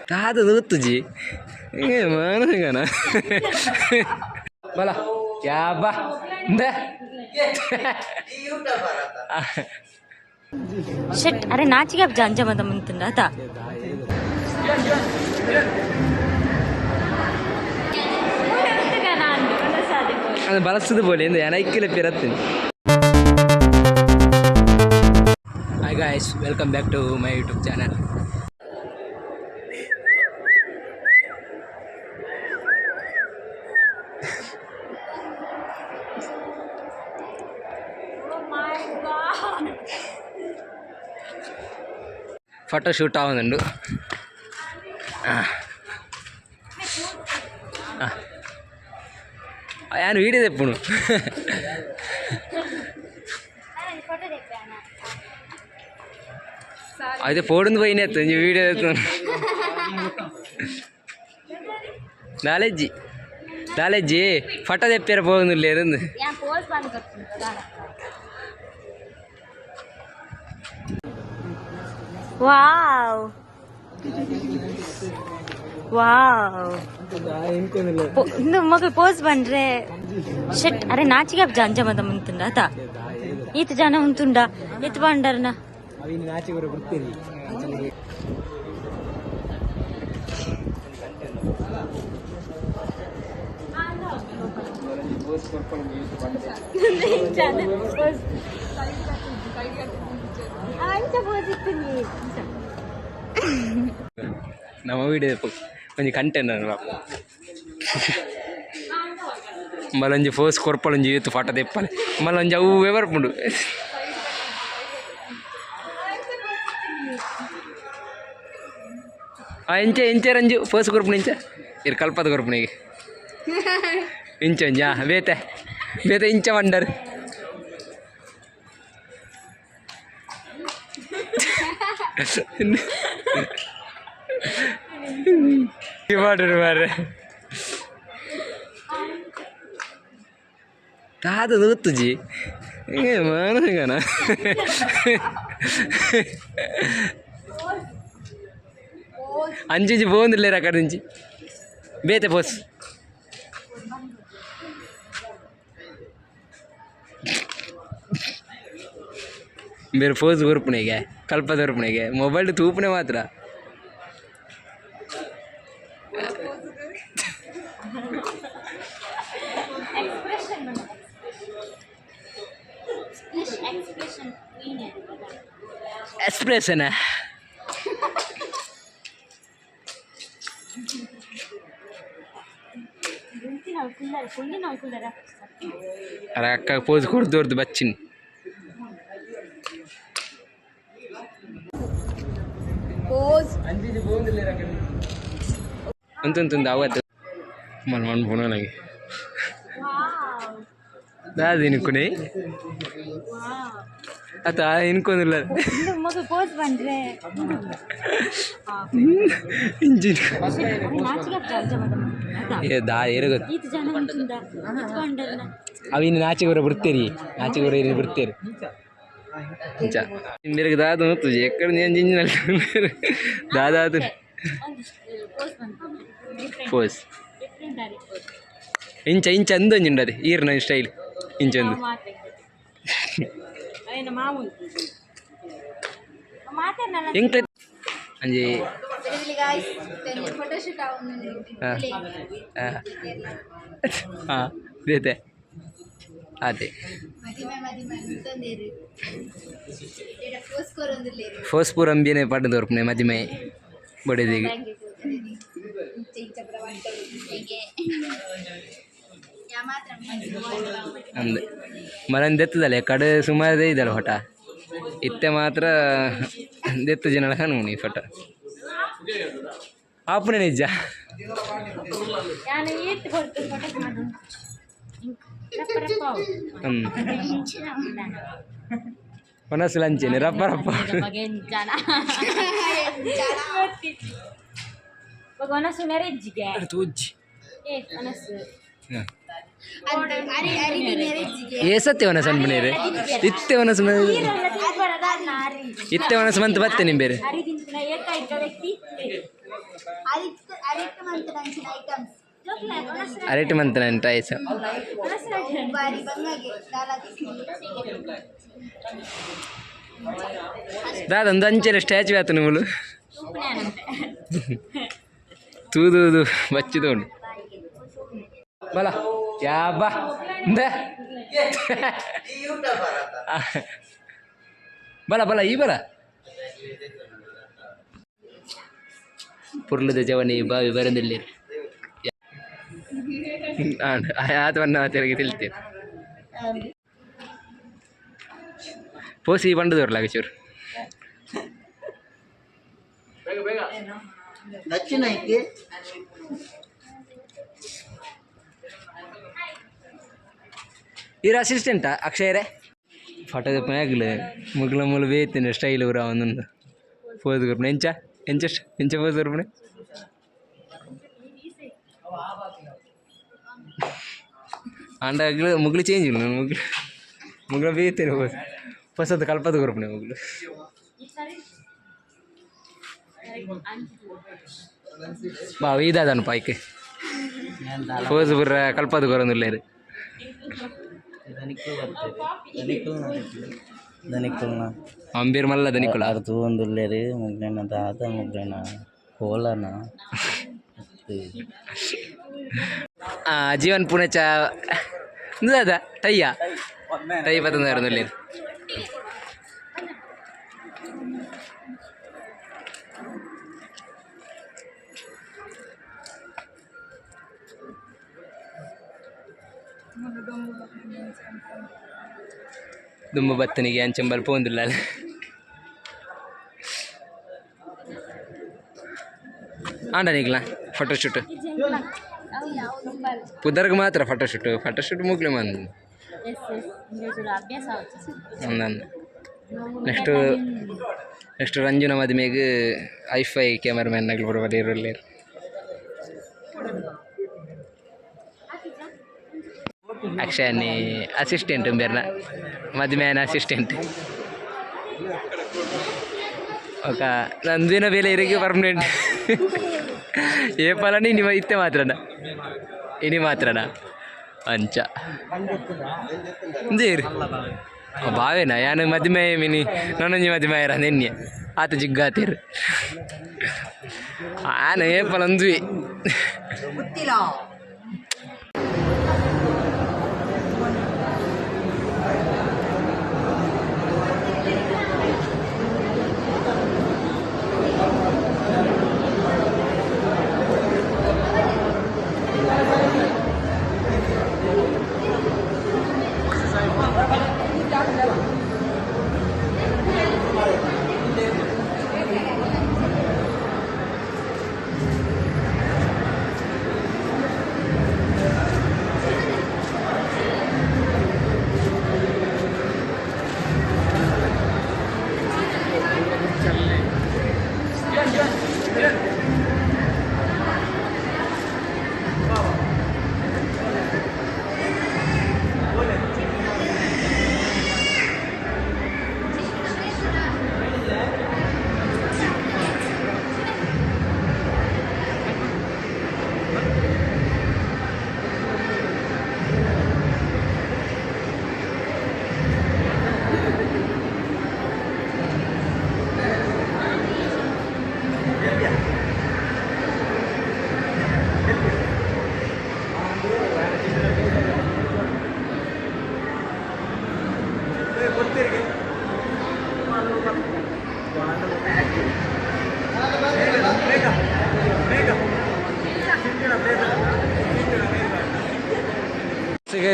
Tahu tuh tuh mana sih kan? Malah, ya bah, dah. Shit, अरे नाच के अब जान जा मत मंतन रहा था അത് ബലസ്ത് പോലെ എന്ത് ഞാൻ ഐക്കിലെ പിറത്തിന്. Hi guys, welcome back to my YouTube channel. Photo shoot ആവുന്നുണ്ട്. ഞാൻ വീഡിയോ തെപ്പണു. അത് പോടുന്ന് പോയിനെത്തു വീഡിയോ എത്തുന്നു. നാലേജി ഫോട്ടോ തെപ്പിയാൽ പോകുന്നില്ലായിരുന്നു. वाव वाव मग पोज बन रे. शिट, अरे नाच के अब जान जा मत मंतुंडा था इत जाना मंतुंडा इत बंडर ना நம்ம வீடு కొంచెం కంటెంట్ అనమాట. మళ్ళీ ఫోర్స్ కొరపాలని చేస్తూ ఫోటో తెప్పాలి. మళ్ళీ అవు ఎవరు ఇంచే రంజు ఫోర్స్ కొరపు నుంచే ఇరు కల్పత కొరపు నీకు ఇంచా వేతే ఇంచ వండరు. Tahu tuh tuh mana sih kan? Anjing ji bond le rakar anjing. Bete bos. मेरे फोर्स ग्रुप नहीं गए कल्पत ग्रुप नहीं गए मोबाइल तूपने मात्रा एक्सप्रेशन है. अरे अक्का पोज खोड़ दौड़ बच्चिन ఉంటుంది అవద్దు మనం అనుకున్నాను దాది ఇనుకునే అత ఇనుకుందిಲ್ಲ मग पोज बन रे इंजिन नाच के अब जान जा मत ये दा एरगत इत जाना मंतुंडा इत बंडर ना ಅವಿನ ನಾಚಿಗೋರ ಬಿಡ್ತೀರಿ ನಾಚಿಗೋರ ಇಲ್ಲಿ ಬಿಡ್ತೀರಿ ಇಂಚ ಇಂದಿರಗೆ ದಾದು ತುಜಿ ಎಕ್ಕಡ నేను జింజినల్ దాదాదు పోస్ ఇంಚ ಅಂದೊಂಜಿಂಡದೆ ಈರ್ನ ಸ್ಟೈಲ್ ಇಂಚೊಂದು ఇంట్లో అంజి దేతే అదే ಫೋಸ್ಪುರ್ ಅಂಬಿಯೇ ಪಾಠ ತೋರ್ಪನೆ ಮದಿಮೆ ಬಡಿದಿಗೆ ಅಂದೆ ಮರನ್ ದೆತ್ತದಲ್ಲ ಕಡೆ ಸುಮಾರದೇ ಇದಲ್ಲ ಹೊಟ ಇತ್ತೆ ಮಾತ್ರ ದೆತ್ತು ಜನ ಕಾಣುನಿ ಫಟ ಆಪನೆ ನಿಜ Panas lanci nih rapa. Bagaimana sunere juga? Tuj. Panas. Ye sate panas bener. Itte panas bener. ಇತ್ತೆ ಮನಸ್ಸು ಮಂತ್ ಬತ್ತೆ ನಿಮ್ ಬೇರೆ ಅರಟಿ ಮಂತ್ ನನ್ನ ಟೈಸ್ ದಾದ ಒಂದು ಅಂಚೆಲ್ಲ ಸ್ಟ್ಯಾಚು ಆಯ್ತು ನೀವು ತೂದು ಬಚ್ಚಿದ ಉಂಟು ಬಲ ಯಾಬ ಬಲ ಬಲ ಈ ಬಲ ಪುರ್ಲದ ಜವನಿ ಬಾವಿ ಬರಂದಿಲ್ಲ ಆತವನ್ನ ತಿರುಗಿ ತಿಳ್ತೀವಿ ಪೋಸಿ ಬಂಡು ತೋರ್ಲಾಗ ಚೂರು ಇವ್ರ ಅಸಿಸ್ಟೆಂಟಾ ಅಕ್ಷಯರೇ ಫೋಟೋದ ಮ್ಯಾಗ್ಲು ಮುಗ್ಲ ಮುಲ ಬೇಯ್ತೀನಿ ಸ್ಟೈಲ್ ಊರ ಒಂದೊಂದು ಪೋಸ್ ಕೊರ್ಪಣೆ ಎಂಚ ಪೋಸ್ ಕೊರ್ಪಣೆ ಅಂಡಾಗ್ಲು ಮುಗ್ಲು ಚೇಂಜ್ ಇಲ್ಲ ಮುಗ್ಲ ಬೇಯ್ತೇನೆ ಹೊಸದು ಕಲ್ಪದ ಕೊರ್ಪಣೆ ಮುಗ್ಲು ಬಾವು ಇದಾದನು ಪಾಯ್ಕೆ ಪೋಸ್ ಬುರ್ರ ಕಲ್ಪದ ಕೊರೊಂದಿಲ್ಲ ಇದು ಅಂಬೀರ್ ಮಲ್ಲ ದನಿಕುಲ ಅರ್ಧ ಒಂದುಲ್ಲೇರಿ ಮುಗ್ಗನ ದಾದ ಮುಗ್ಗನ ಕೋಲನ ಜೀವನ್ ಪುಣಚ ಅದ ಟೈಯ ಟೈ ಪತ್ತೊಂದು ದುಂಬ ಬತ್ತನಿಗೆ ಅಂಚಂಬಲ್ ಪೋಂದಿಲ್ಲ ಆಂಡನಿಗ್ಲ ಫೋಟೋಶೂಟ್ ಪುದರ್ಗೆ ಮಾತ್ರ ಫೋಟೋಶೂಟ್ ಮುಗ್ಲಿ ಮಂದು ನೆಕ್ಸ್ಟ್ ರಂಜುನ ಮದುವೆಗೆ ಐಫೈ ಕ್ಯಾಮರಾಮ್ಯಾನ್ ಆಗ್ಲಿ ಬರೋಬರಿ ಇರಲಿ ಅಕ್ಷಯನಿ ಅಸಿಸ್ಟೆಂಟ್ ಬೇರೆನ ಮದುವೆನ ಅಸಿಸ್ಟೆಂಟ್ ఒక నందిన వేల ఇరిగి పర్మనెంట్ ఏ పలని ఇని మాత్రనా ಅಂಚ ಇಂದೇರು ಬಾವೇನ ಯಾನು ಮದುವೆ ಮಿನಿ ನನ್ನೊಂಜಿ ಮದುವೆ ಆಯ್ರ ನೆನ್ನೆ ಆತ ಜಿಗ್ಗಾತೇರು ಆನ ಏ ಪಲಂದ್ವಿ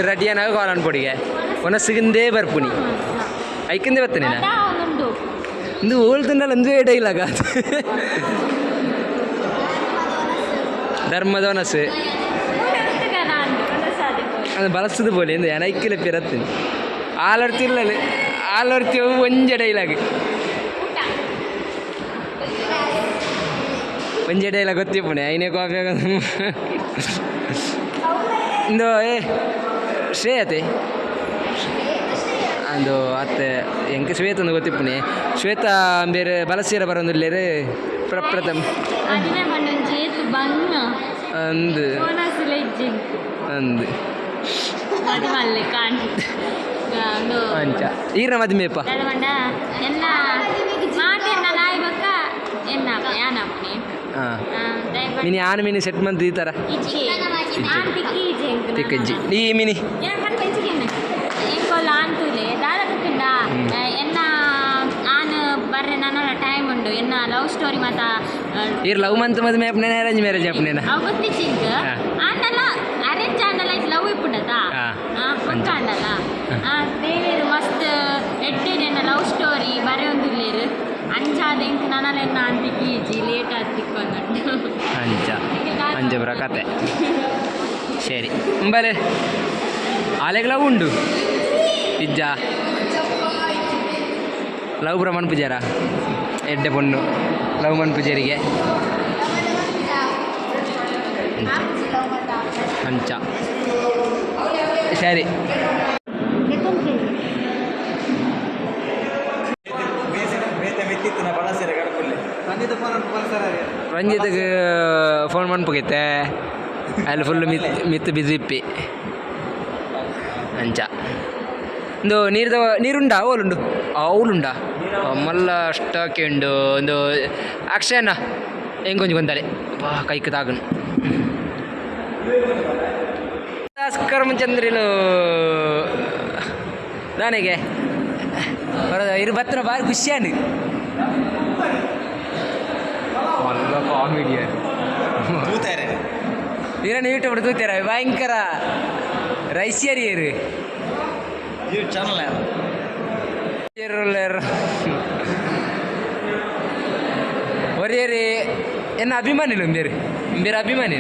ರೆಡಿಯಾನಾಗ ಕಾಲ್ ಅನ್ಕೊಡಿಗೆ ಒನ ಸಿಗಂದೇ ಬರ್ಪುನಿ ಐಕಂದೇ ಬರ್ತಾನೆ ಇಂದು ಓಲ್ತಂಡಲ್ಲ ಒಂದೇ ಡೈಲಾಗ ಧರ್ಮದವನಸು ಅದು ಬಳಸದು പോലെ ಎಂದು ಎನೈಕಿಲ್ಲ ಪಿರತ್ತೀನಿ ಆಲರ್ತಿಯವು ಒಂಜೆ ಡೈಲಾಗ್ ಒಂಜೆ ಡೈಲಾಗ್ ಗೊತ್ತಿಪ್ಪಣೆ ಐನೇ ಕಾಫಿ ಇಂದು ಶ್ರೇಯತೆ ಅಂದು ಅತ್ತೆ ಎಂಕ ಶ್ವೇತ ಒಂದು ಗೊತ್ತಿಪ್ಪುನೆ ಶ್ವೇತ ಬೇರೆ ಬಲಸೀರ ಬರೋದಿಲ್ಲೇರು ಪ್ರಪ್ರಥಮ ಮದುವೆ ಮಂಡೊಂಜಿ ಏತು ಬಂಗ ಅಂದು ಕೋನಸುಲ ಇಜ್ಜಿನ್ ಅಂದು ಅದು ಮಲ್ಲೆ ಕಾಣಿ ಒಂದು ಅಂಚ ಈರ ಮದುಮೆಪ್ಪ ತಡಮಂಡ ಎನ್ನ ಮಾತೆನ್ನ ನಾಯಿ ಬಕ್ಕ ಎನ್ನ ಯಾನಪ್ಪನಿ ಹಾಂ ಮಿನಿ ಆನು ಮಿನಿ ಸೆಟ್ ಮಂತ್ ಈ ಥರ ಇಜ್ಜಿ ಆನ್ ತಿಕ್ಕಿ ಇಜ್ಜಿ ತಿಕ್ಕಜ್ಜಿ ಈ ಮಿನಿ ఇంకోళ్ళు ఆంటూలే దాదాపుకుండా ఎన్న ఆన్ బర్రె నన్న టైం ఉండు ఎన్న లవ్ స్టోరీ మాత ఈరు లవ్ మంత్ మధ్య చెప్పిన అరేంజ్ మ్యారేజ్ చెప్పిన అవగొత్తి చింక్ ఆండల అరేంజ్ ఆండల ఇది లవ్ ఇప్పుడదా ಪಕ್ಕ ಆಂಡಲ ದೇವೇರು ಮಸ್ತ್ ಎಡ್ಡೆ ನೆನ್ನ ಲವ್ ಸ್ಟೋರಿ ಬರೆ ಒಂದಿಲ್ಲೇರು ಅಂಚಾದ ಇಂಕ್ ನನಲೆನ್ನ ಅಂತಿಕ್ಕಿ ಈಜಿ ಲೇಟ್ ಆಗಿ ತಿಕ್ಕೊಂಡು ಅಂಚ ಬರ ಕತೆ ಸರಿ ಬಲೆ ಆಲೆಗೆ ಲವ್ ಉಂಡು ಇಜ್ಜ ಲವ್ ಪುರ ಮನ್ಪುಜಾರ ಎಡ್ಡೆ ಪೊಣ್ಣು ಲವ್ ಮನ್ಪುಜಾರಿಗೆ ಅಂಚ ಸರಿ ರಂಜಿತ್ಗೆ ಫೋನ್ ಮನ್ಪುಗೈತೆ ಅಲ್ಲಿ ಫುಲ್ಲು ಮಿತ್ತು ಬಿಸಿ ಇಪ್ಪಿ ಅಂಚ ಒಂದು ನೀರುಂಡ ಅವಳುಂಡು ಅವಳುಂಡ ಮಲ್ಲ ಅಷ್ಟಕ್ಕೆ ಉಂಡು ಒಂದು ಅಕ್ಷಯನ ಹೆಂಗೊಂಜು ಗೊಂತಾಳೆ ಬಾ ಕೈಕ್ ತಾಗನು ಕರ್ಮಚಂದ್ರಿಲು ನನಗೆ ಇರು ಬತ್ತಿನ ಬಾರಿ ಖುಷಿಯಾನು ಮಲ್ಲ ಕಾಮಿಡಿಯನ್ ಇರನ್ನು ಯೂಟ್ಯೂಬ್ ತೂತಾರ ಭಯಂಕರ ರೈಸಿಯರಿಯರು ಒರಿಯರಿ ಎನ್ನ ಅಭಿಮಾನಿಲು ಬೇರೆ ಬೇರೆ ಅಭಿಮಾನಿ